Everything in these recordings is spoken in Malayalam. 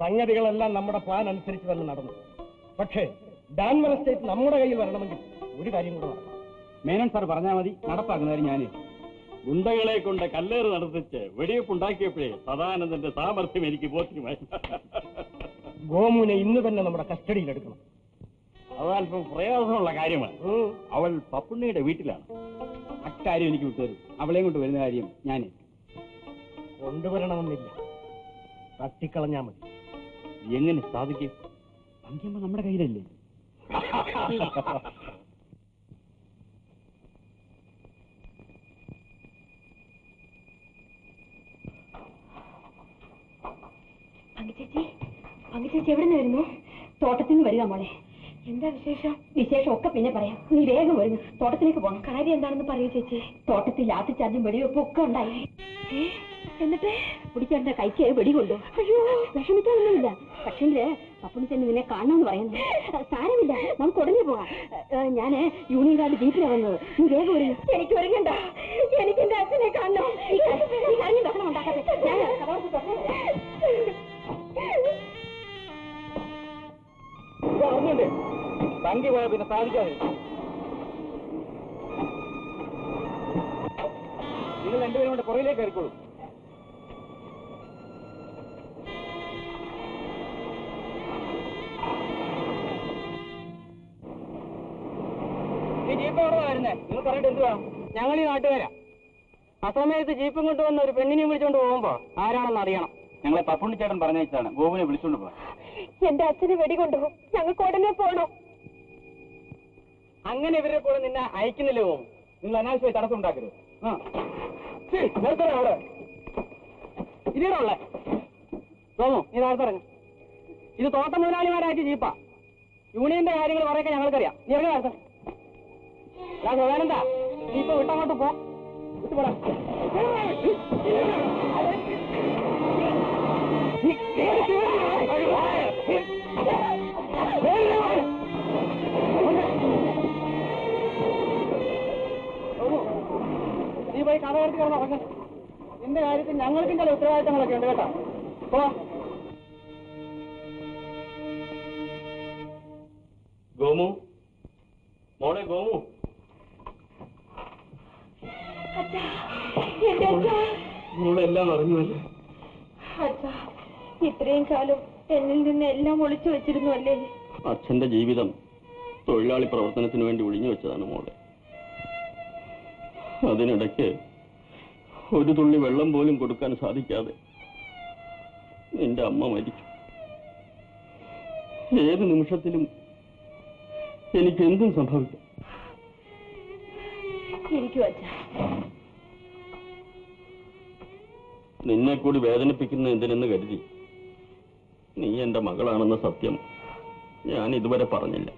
സംഗതികളെല്ലാം നമ്മുടെ പ്ലാൻ അനുസരിച്ച് തന്നെ നടന്നു. പക്ഷേ ഡാൻവർ എസ്റ്റേറ്റ് നമ്മുടെ കയ്യിൽ വരണമെങ്കിൽ ഒരു കാര്യം കൂടെ നടക്കണം. മേനോൻ സാർ പറഞ്ഞാൽ മതി, നടപ്പാക്കുന്നവർ ഞാൻ. ഗുണ്ടകളെ കൊണ്ട് കല്ലേറ് നടത്തിച്ച് വെടിവെപ്പ് ഉണ്ടാക്കിയപ്പോഴേ സദാനന്ദന്റെ സാമർഥ്യം എനിക്ക് ബോധ്യമായി. ഗോമുവിനെ ഇന്ന് തന്നെ നമ്മുടെ കസ്റ്റഡിയിലെടുക്കണം. അതല്പം പ്രയാസമുള്ള കാര്യമാണ്. അവൾ പപ്പുണ്ണിയുടെ വീട്ടിലാണ്. അക്കാര്യം എനിക്ക് വിട്ടുതരും. അവളെയും കൊണ്ട് വരുന്ന കാര്യം ഞാൻ കൊണ്ടുവരണമെന്നില്ല, തട്ടിക്കളഞ്ഞാ മതി. എങ്ങനെ സാധിക്കും? പങ്കിയമ്മ നമ്മുടെ കയ്യിലല്ലേ? ചേച്ചി എവിടെ നിന്ന് വരുന്നു? തോട്ടത്തിൽ നിന്ന് വരിക മോളെ. എന്താ വിശേഷം? വിശേഷം ഒക്കെ പിന്നെ പറയാം. നീ വേഗം വരുന്നു, തോട്ടത്തിലേക്ക് പോകണം. കാര്യം എന്താണെന്ന് പറയൂ ചേച്ചി. തോട്ടത്തിൽ ലാത്തി ചാർജും വെടിവെപ്പും ഒക്കെ ഉണ്ടായി. എന്നിട്ട് പിടിച്ചേണ്ട കൈക്ക് വെടികൊണ്ടു. അയ്യോ, വിഷമിക്കാനൊന്നുമില്ല. പക്ഷേ പപ്പുണിച്ചെന്ന് നിന്നെ കാണണമെന്ന് പറയുന്നു. സാരമില്ല, നമുക്ക് ഉടനെ പോകാം. ഞാന് യൂണിയൻ കാർഡ് ജീപ്പിലാണ് വന്നത്. നീ വേഗം വരുന്നു. എനിക്ക് ഒരുങ്ങണ്ട, എനിക്ക് എന്റെ അച്ഛനെ കാണണം. നീ കഴിഞ്ഞ ഭക്ഷണം ഉണ്ടാക്കാതെ അറിഞ്ഞുണ്ട്. തങ്കി പോയാൽ പിന്നെ സാധിക്കാതെ. നിങ്ങൾ രണ്ടുപേരും കൊണ്ട് പുറയിലേക്ക് കയറിക്കോളൂ. ഈ ജീപ്പ് എവിടെ വരുന്നേ? നിങ്ങൾ പറഞ്ഞിട്ട് എന്ത് വേണം? ഞങ്ങൾ ഈ നാട്ടുകാരാ. അസമയത്ത് ജീപ്പും കൊണ്ടുവന്ന് ഒരു പെണ്ണിനെയും വിളിച്ചോണ്ട് പോകുമ്പോ ആരാണെന്ന് അറിയണം. ഞങ്ങളെ പപ്പുണ്ണിച്ചേട്ടൻ പറഞ്ഞതാണ് ഗോപുവിനെ വിളിച്ചോണ്ട് പോകാൻ. എന്റെ അച്ഛന് വെടികൊണ്ടുപോകും. ഞങ്ങൾക്ക് ഉടനെ പോകണം. അങ്ങനെ ഇവരെ കൂടെ നിന്നെ അയക്കുന്നില്ല പോകും. നിങ്ങൾ അനാവശ്യമായി തടസ്സം ഉണ്ടാക്കരുത്. അവിടെ ഇതിനുള്ള തോന്നു നീ നേരത്തെ പറഞ്ഞു. ഇത് തോട്ടം മുതലാളിമാരായിട്ട് ജീപ്പാ. യൂണിയന്റെ കാര്യങ്ങൾ പറയൊക്കെ ഞങ്ങൾക്കറിയാം. നീ എവിടെ നേരത്തെ സോദാനന്ദാ, നീ ഇപ്പൊ വിട്ടങ്ങോട്ട് പോ. വിട്ടുപോടാ. നീ പോയി കഥ കയറ്റി കിടന്ന് ഉറങ്ങ. നിന്റെ കാര്യത്തിൽ ഞങ്ങൾക്കും ചില ഉത്തരവാദിത്തങ്ങളൊക്കെ ഉണ്ട് കേട്ടോ. പോ. ഗോമു, മോളെ ഗോമു. മോളെല്ലാം അറിഞ്ഞുവല്ലേ? അച്ഛാ, ഇത്രയും കാലം എന്നിൽ നിന്ന് എല്ലാം ഒളിച്ചു വെച്ചിരുന്നു അല്ലേ? അച്ഛന്റെ ജീവിതം തൊഴിലാളി പ്രവർത്തനത്തിന് വേണ്ടി ഒഴിഞ്ഞു വെച്ചതാണ് മോളെ. അതിനിടയ്ക്ക് ഒരു തുള്ളി വെള്ളം പോലും കൊടുക്കാൻ സാധിക്കാതെ നിന്റെ അമ്മ മരിച്ചു. ഏത് നിമിഷത്തിലും എനിക്ക് എന്തും സംഭവിക്കും. ഇരിക്കൂ അച്ഛാ. നിന്നെ കൂടി വേദനിപ്പിക്കുന്ന എന്തിനെന്ന് കരുതി നീ എന്റെ മകളാണെന്ന സത്യം ഞാൻ ഇതുവരെ പറഞ്ഞില്ല.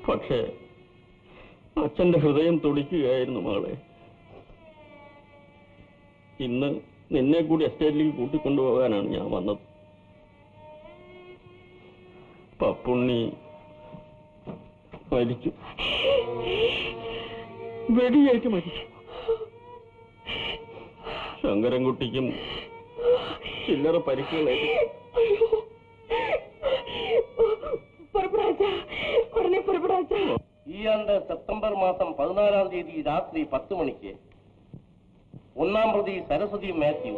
പക്ഷേ അച്ഛന്റെ ഹൃദയം തുടിക്കുകയായിരുന്നു മകളെ. ഇന്ന് നിന്നെ കൂടി എസ്റ്റേറ്റിലേക്ക് കൂട്ടിക്കൊണ്ടുപോകാനാണ് ഞാൻ വന്നത്. പപ്പുണ്ണി മരിച്ചു, വെടിയേറ്റ് മരിച്ചു. ശങ്കരൻകുട്ടിക്കും ചില്ലറ പരിക്കുകളായിട്ട്. ഈ ആണ്ട് സെപ്റ്റംബർ മാസം 14-ാം തീയതി രാത്രി 10 മണിക്ക് 1-ാം പ്രതി സരസ്വതി മാത്യു,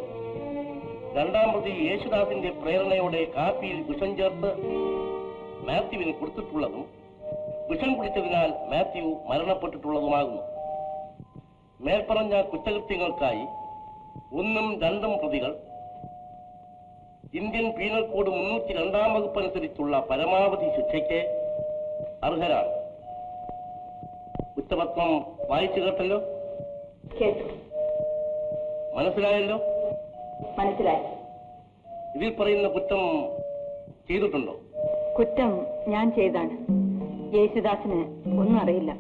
2-ാം പ്രതി യേശുദാസിന്റെ പ്രേരണയോടെ കാപ്പിയിൽ വിഷം ചേർത്ത് മാത്യുവിന് കൊടുത്തിട്ടുള്ളതും വിഷം കുടിച്ചതിനാൽ മാത്യു മരണപ്പെട്ടിട്ടുള്ളതുമാകുന്നു. മേൽപ്പറഞ്ഞ കുറ്റകൃത്യങ്ങൾക്കായി 1ഉം 2ഉം പ്രതികൾ ഇന്ത്യൻ പീനൽ കോഡ് 302-ാം വകുപ്പ് അനുസരിച്ചുള്ള പരമാവധി ശിക്ഷയ്ക്ക് അർഹരാണ്. കുറ്റപത്രം വായിച്ചു കേട്ടല്ലോ? മനസ്സിലായല്ലോ? മനസ്സിലായി. ഇതിൽ പറയുന്ന കുറ്റം ചെയ്തിട്ടുണ്ടോ? കുറ്റം ഞാൻ ചെയ്താണ്. യേശുദാസിന് ഒന്നും അറിയില്ല.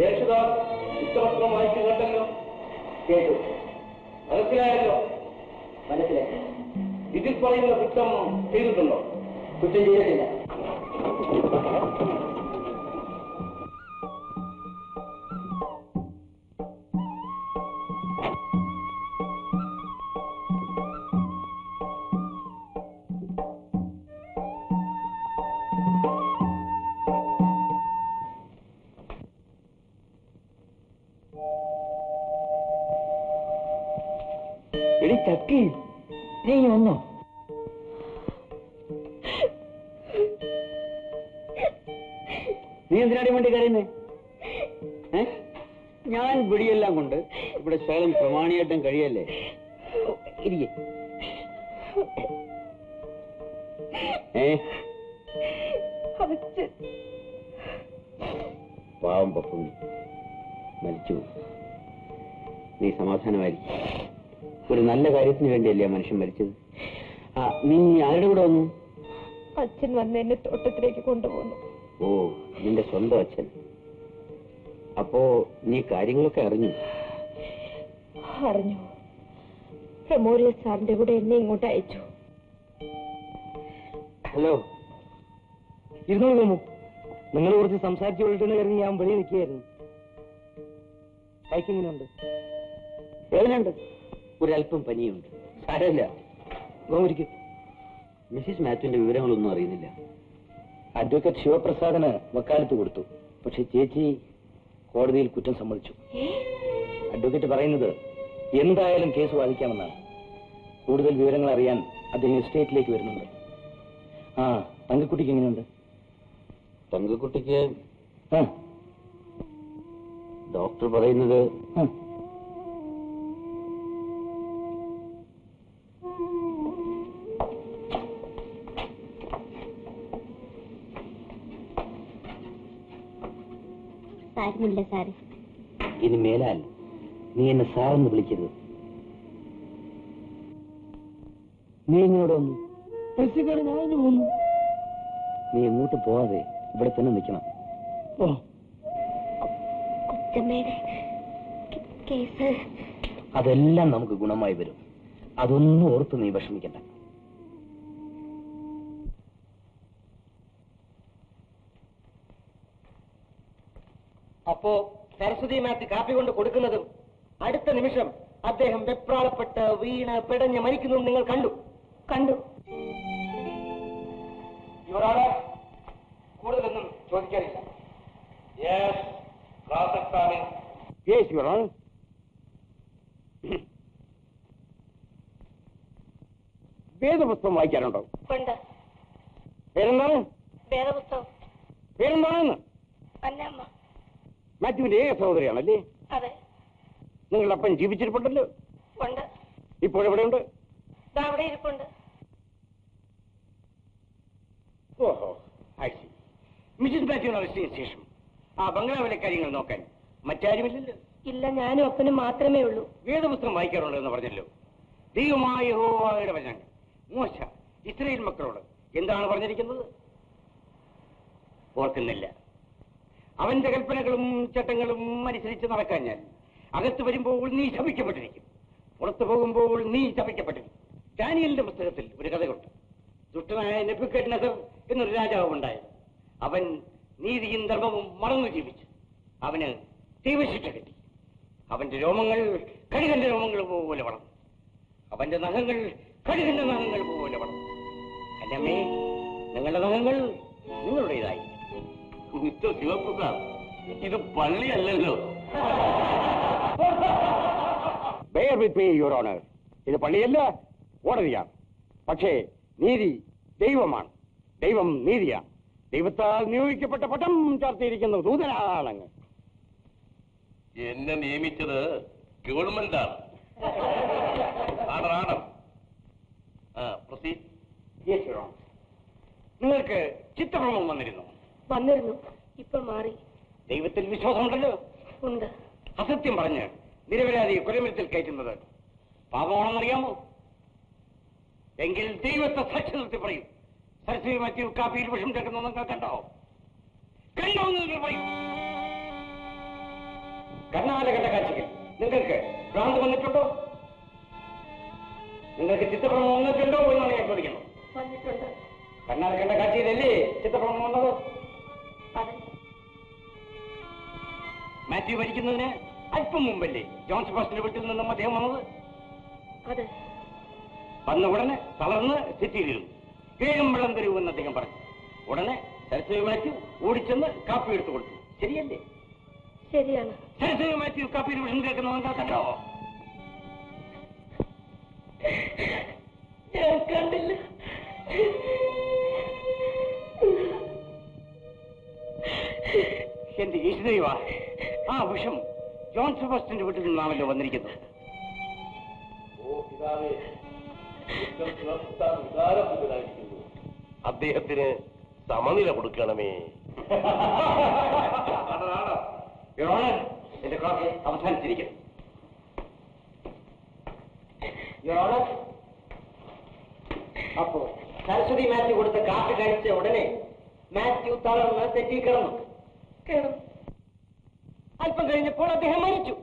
യേശുദാസ് കുറ്റപത്രം വായിച്ചു കേട്ടല്ലോ? കേട്ടു. മനസ്സിലായല്ലോ? മനസ്സിലായി. ഇതിൽ പറയുന്ന കുറ്റം ചെയ്തിട്ടുണ്ടോ? കുറ്റം ചെയ്തിട്ടില്ല. എടി ചക്കി, നീ വന്നോ? നീ എന്തിനാടി വേണ്ടി കരയുന്നേ? ഞാൻ പിടിയെല്ലാം കൊണ്ട് ഇവിടെ ശകലം പ്രമാണിയായിട്ടും കഴിയല്ലേ? ഇരിക്കെ. പാവം പപ്പുണ്ണി മരിച്ചു. നീ സമാധാനമായിരിക്കും. ഒരു നല്ല കാര്യത്തിന് വേണ്ടിയല്ലേ മനുഷ്യൻ മരിച്ചത്. നീ ആരുടെ കൂടെ വന്നു? അച്ഛൻ വന്ന് എന്നെ തോട്ടത്തിലേക്ക് കൊണ്ടുപോകുന്നു. ഓ, നിന്റെ സ്വന്തം അച്ഛൻ. അപ്പോ നീ കാര്യങ്ങളൊക്കെ അറിഞ്ഞു? അറിഞ്ഞു. പ്രമോരിയസ് സാറിന്റെ കൂടെ എന്നെ ഇങ്ങോട്ട് അയച്ചു. ഹലോ, ഇരുന്നോളൂ തോന്നു. നിങ്ങൾ കുറച്ച് സംസാരിച്ചു കൊണ്ടിട്ട് കയറി ഞാൻ വെളിയിൽ നിൽക്കുകയായിരുന്നു. കൈക്കിങ്ങനെയുണ്ട്? വേദനയുണ്ട്, ഒരല്പം പനിയുണ്ട്. സാരമില്ല. ഗോമരിക്ക്. മിസ്സിസ് മാത്യുവിന്റെ വിവരങ്ങളൊന്നും അറിയുന്നില്ല. അഡ്വക്കേറ്റ് ശിവപ്രസാദിന് വക്കാലത്ത് കൊടുത്തു. പക്ഷെ ചേച്ചി കോടതിയിൽ കുറ്റം സമ്മതിച്ചു. അഡ്വക്കേറ്റ് പറയുന്നത് എന്തായാലും കേസ് വാദിക്കാമെന്നാണ്. കൂടുതൽ വിവരങ്ങൾ അറിയാൻ അദ്ദേഹം എസ്റ്റേറ്റിലേക്ക് വരുന്നുണ്ട്. തങ്കക്കുട്ടിക്ക് എങ്ങനെയുണ്ട്? തങ്കക്കുട്ടിക്ക് ഡോക്ടർ പറയുന്നത് സാരമില്ല സാറേ. ഇനി മേലാൽ നീ എന്നെ സാറെന്ന് വിളിക്കരുത്. നീ ഇങ്ങോട്ട് വന്നു. ഞാൻ വന്നു. നീ എങ്ങോട്ട് പോവാതെ ഇവിടെ തന്നെ നിൽക്കണം. അതെല്ലാം നമുക്ക് ഗുണമായി വരും. അതൊന്നും ഓർത്ത് നീ വിഷമിക്കണ്ട. അപ്പോ സരസ്വതി മാത്യു കാപ്പി കൊണ്ട് കൊടുക്കുന്നതും അടുത്ത നിമിഷം അദ്ദേഹം വെപ്രാളപ്പെട്ട് വീണ് പിടഞ്ഞ് മരിക്കുന്നതും നിങ്ങൾ കണ്ടു? കണ്ടു. ഇവരോട് കൂടുതലൊന്നും ചോദിക്കാനില്ല. വേദപുസ്തകം വായിക്കാറുണ്ടോ? ഉണ്ട്. പേരെന്താണ്? വേദപുസ്തകം. പേരെന്താണെന്ന്? അന്നമ്മ. മാത്യുവിന്റെ ഏക സഹോദരിയാണല്ലേ? അതെ. നിങ്ങളുടെ അപ്പൻ ജീവിച്ചിരിപ്പുണ്ടല്ലോ? ഉണ്ട്. ഇപ്പോഴെവിടെയുണ്ട്? അവിടെ ഇരിപ്പുണ്ട്. ഓഹോ, മിസ്സിസ് മാത്യുവിനെ അറസ്റ്റിന് ശേഷം ആ ബംഗ്ലാവിലെ കാര്യങ്ങൾ നോക്കാൻ മറ്റാരുമില്ലല്ലോ? ഇല്ല, ഞാനും അപ്പനും മാത്രമേ ഉള്ളൂ. വേദപുസ്തകം വായിക്കാറുള്ളൂ എന്ന് പറഞ്ഞല്ലോ. ദൈവമായ യഹോവയുടെ വചനങ്ങൾ മോശ ഇസ്രായേൽ മക്കളോട് എന്താണ് പറഞ്ഞിരിക്കുന്നത്? ഓർക്കുന്നില്ല. അവന്റെ കൽപ്പനകളും ചട്ടങ്ങളും അനുസരിച്ച് നടക്കാൻ ഞാൻ അകത്ത് വരുമ്പോൾ നീ ശപിക്കപ്പെട്ടിരിക്കും, പുറത്തു പോകുമ്പോൾ നീ ശപിക്കപ്പെട്ടിരിക്കും. ഡാനിയലിന്റെ പുസ്തകത്തിൽ ഒരു കഥയുണ്ട്. ദുഷ്ടനായ നെബൂഖദ്നേസർ എന്നൊരു രാജാവ് ഉണ്ടായത്. അവൻ നീതിയും ധർമ്മവും മറന്നു ജീവിച്ചു. അവന് ദൈവശിക്ഷ കിട്ടി. അവന്റെ രോമങ്ങൾ കഴുകന്റെ രോമങ്ങൾ പോലെ വളർന്നു. അവന്റെ നഖങ്ങൾ കഴുകന്റെ നഖങ്ങൾ പോലെ വളർന്നു. അല്ലമ്മേ, നിങ്ങളുടെ നഖങ്ങൾ നിങ്ങളുടേതായി. മിസ്റ്റർ ശിവപ്രസാദ്, ഇത് പള്ളിയല്ലല്ലോ. Bear with me, Your Honor. ഇത് പള്ളിയല്ല, കോടതിയാണ്. പക്ഷേ നീതി ദൈവമാണ്. ദൈവം നീതിയാണ്. ദൈവത്താൽ നിയോഗിക്കപ്പെട്ട പട്ടം ചാർത്തിയിരിക്കുന്ന ദൂതനാണങ്ങ്. എന്നെ നിയമിച്ചത് ഗവൺമെന്റാണ്. ആണ്. നിങ്ങൾക്ക് ചിത്തഭ്രമം വന്നിരുന്നു. ഇപ്പോൾ മാറി. ദൈവത്തിൽ വിശ്വാസമുണ്ടല്ലോ? ഉണ്ട്. അസത്യം പറഞ്ഞ് നിരപരാധിയെ കൊലമരത്തിൽ കയറ്റുന്നത് പാപമാണെന്നറിയാമോ? എങ്കിൽ ദൈവത്തെ സാക്ഷി നിർത്തി പറയും. സരസ്വതി മാത്യു കാപ്പിയിൽ വിഷം ചേർക്കുന്നത് നിങ്ങൾ കണ്ടോ? കണ്ടോന്ന് നിങ്ങൾ പറയും. കണ്ണാലെ കണ്ട കാഴ്ചകൾ നിങ്ങൾക്ക് ഭ്രാന്ത് വന്നിട്ടുണ്ടോ? നിങ്ങൾക്ക് ചിത്തഭ്രമം വന്നിട്ടുണ്ടോ എന്നാണ് ഞാൻ ചോദിക്കുന്നത്. വന്നിട്ടുണ്ട്. കണ്ണാലെ കണ്ട കാഴ്ചയിലല്ലേ ചിത്തഭ്രമം വന്നത്? മാത്യു മരിക്കുന്നതിന് അല്പം മുമ്പല്ലേ ജോൺ സെബാസ്റ്റ്യന്റെ വീട്ടിൽ നിന്നും അദ്ദേഹം വന്നത്? അതെ. വന്ന ഉടനെ തളർന്ന് തെറ്റിയിരുന്നു. വേഗം വെള്ളം തരൂ എന്ന് അദ്ദേഹം പറഞ്ഞു. ഉടനെ സരസ്വതി മാത്യു ഓടിച്ചെന്ന് കാപ്പി എടുത്തു കൊടുത്തു. ശരിയല്ലേ? ശരിയാണ്. സരസ്വതി മാത്യു കാപ്പിയിൽ വിഷം കേൾക്കുന്നത് കണ്ടോ? ഞാൻ കണ്ടില്ല. എന്റെ ഈശ്വരവാ, ആ വിഷം ജോൺ സെബാസ്റ്റ്യന്റെ വീട്ടിൽ നിന്നാണല്ലോ വന്നിരിക്കുന്നത്. അദ്ദേഹത്തിന് സമനില കൊടുക്കണമേ. എന്റെ ക്ലാസ് അവസാനിച്ചിരിക്കുന്നു. അപ്പോ സരസ്വതി മാത്യു കൊടുത്ത കാപ്പി കഴിച്ച ഉടനെ മാത്യു തളർന്ന് തെറ്റി കിടന്നു. അല്പം കഴിഞ്ഞപ്പോൾ അദ്ദേഹം മരിച്ചു.